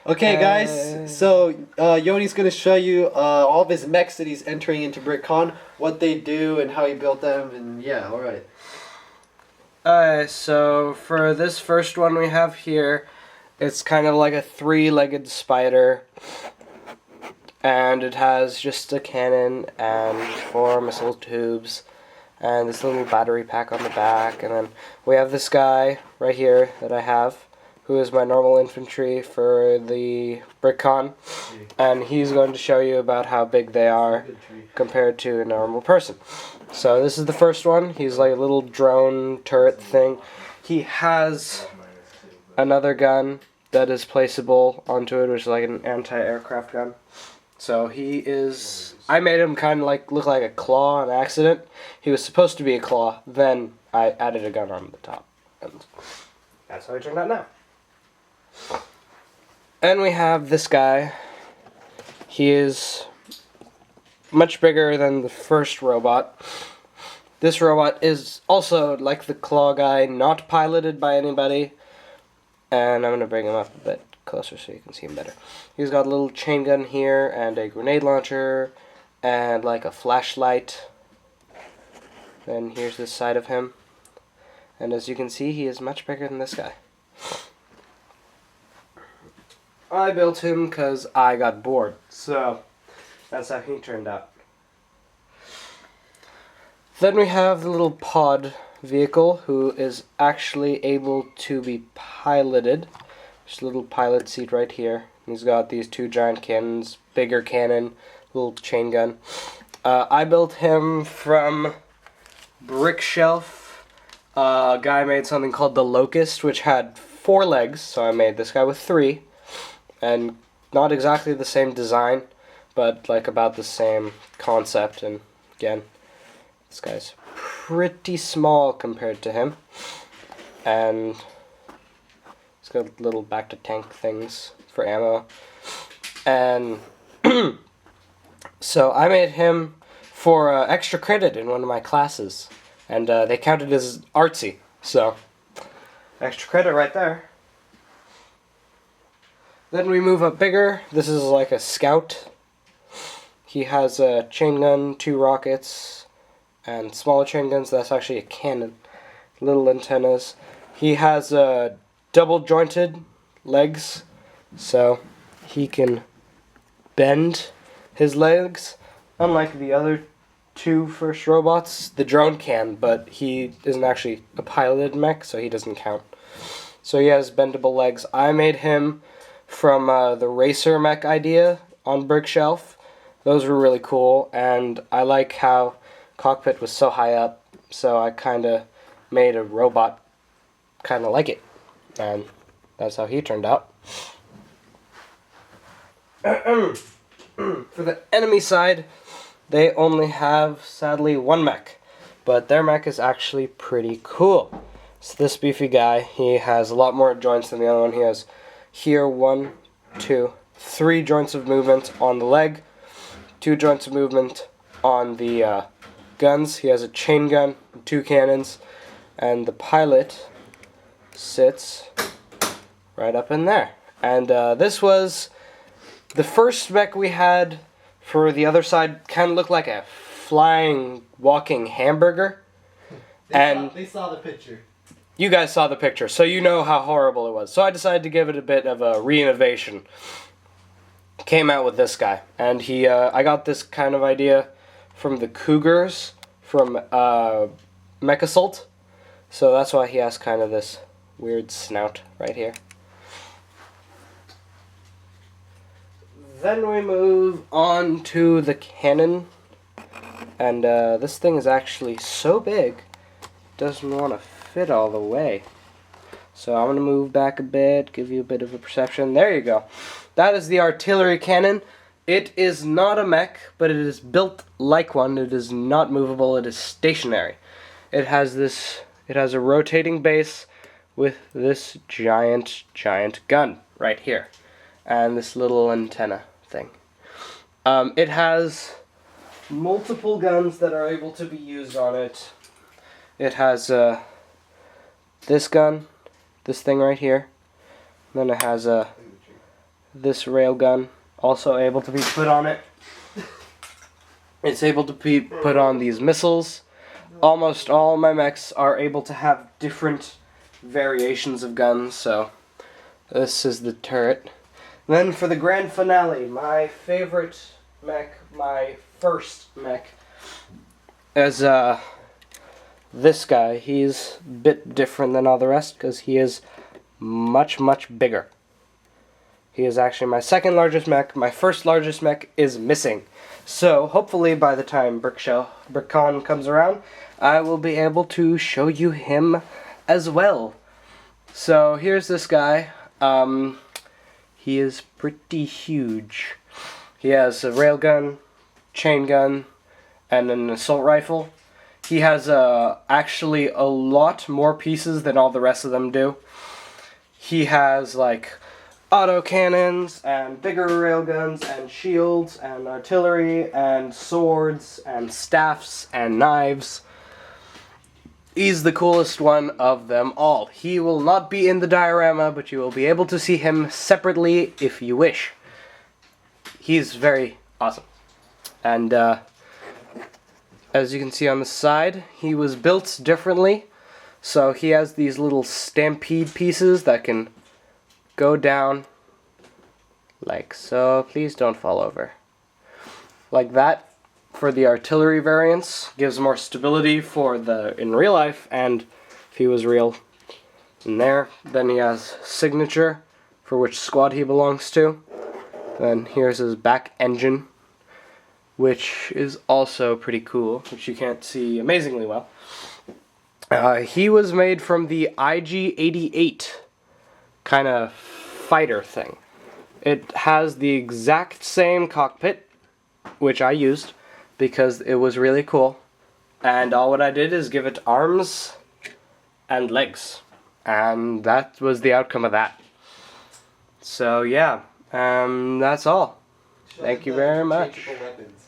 Okay, guys, so Yoni's going to show you all of his mechs that he's entering into BrickCon, what they do and how he built them, and yeah, alright. Alright, so for this first one we have here, it's kind of like a three-legged spider, and it has just a cannon and 4 missile tubes, and this little battery pack on the back, and then we have this guy right here that I have, who is my normal infantry for the BrickCon, and he's going to show you about how big they are compared to a normal person. So this is the first one. He's like a little drone turret thing. He has another gun that is placeable onto it, which is like an anti-aircraft gun. So he is... I made him kind of like look like a claw on accident. He was supposed to be a claw, then I added a gun on the top. And that's how he turned out now. And we have this guy. He is much bigger than the first robot. This robot is also like the claw guy, not piloted by anybody. And I'm going to bring him up a bit closer so you can see him better. He's got a little chain gun here and a grenade launcher and like a flashlight. Then here's this side of him. And as you can see, he is much bigger than this guy. I built him because I got bored, so that's how he turned out. Then we have the little pod vehicle, who is actually able to be piloted. Just a little pilot seat right here. He's got these 2 giant cannons, bigger cannon, little chain gun. I built him from brick shelf. A guy made something called the Locust, which had 4 legs, so I made this guy with 3. And not exactly the same design, but like about the same concept. And again, this guy's pretty small compared to him. And he's got little back to tank things for ammo. And so I made him for extra credit in one of my classes. And they counted as artsy. So extra credit right there. Then we move up bigger. This is like a scout. He has a chain gun, 2 rockets, and smaller chain guns. That's actually a cannon. Little antennas. He has double jointed legs, so he can bend his legs. Unlike the other 2 first robots, the drone can, but he isn't actually a piloted mech, so he doesn't count. So he has bendable legs. I made him from the racer mech idea on Brickshelf. Those were really cool, and I like how cockpit was so high up, so I kind of made a robot kind of like it, and that's how he turned out. For the enemy side, they only have, sadly, 1 mech, but their mech is actually pretty cool. So this beefy guy, he has a lot more joints than the other one. He has here 1, 2, 3 joints of movement on the leg, 2 joints of movement on the guns. He has a chain gun, 2 cannons, and the pilot sits right up in there. And this was the first mech we had. For the other side, kind of looked like a flying, walking hamburger. They saw the picture. You guys saw the picture, so you know how horrible it was. So I decided to give it a bit of a renovation. Came out with this guy, and I got this kind of idea from the Cougars from Mech Assault. So that's why he has kind of this weird snout right here. Then we move on to the cannon, and this thing is actually so big, it doesn't want to fit all the way. So I'm going to move back a bit, give you a bit of a perception. There you go. That is the artillery cannon. It is not a mech, but it is built like one. It is not movable, it is stationary. It has a rotating base with this giant gun right here. And this little antenna thing. It has multiple guns that are able to be used on it. It has this gun, this thing right here. Then it has this railgun, also able to be put on it. It's able to be put on these missiles. Almost all my mechs are able to have different variations of guns, so this is the turret. Then for the grand finale, my favorite mech, my first mech, is this guy. He's a bit different than all the rest because he is much, much bigger. He is actually my second largest mech. My first largest mech is missing. So hopefully by the time BrickCon comes around, I will be able to show you him as well. So here's this guy. He is pretty huge. He has a railgun, chain gun, and an assault rifle. He has actually a lot more pieces than all the rest of them do. He has like auto cannons and bigger railguns and shields and artillery and swords and staffs and knives. He's the coolest one of them all. He will not be in the diorama, but you will be able to see him separately if you wish. He's very awesome. And as you can see on the side, he was built differently. So he has these little stampede pieces that can go down like so. Please don't fall over. Like that for the artillery variants. Gives more stability for the in real life and if he was real in there. Then he has signature for which squad he belongs to. Then here's his back engine, which is also pretty cool, which you can't see amazingly well. He was made from the IG-88 kind of fighter thing. It has the exact same cockpit, which I used because it was really cool. And all what I did is give it arms and legs. And that was the outcome of that. So yeah, that's all. Thank you very much. Changeable weapons.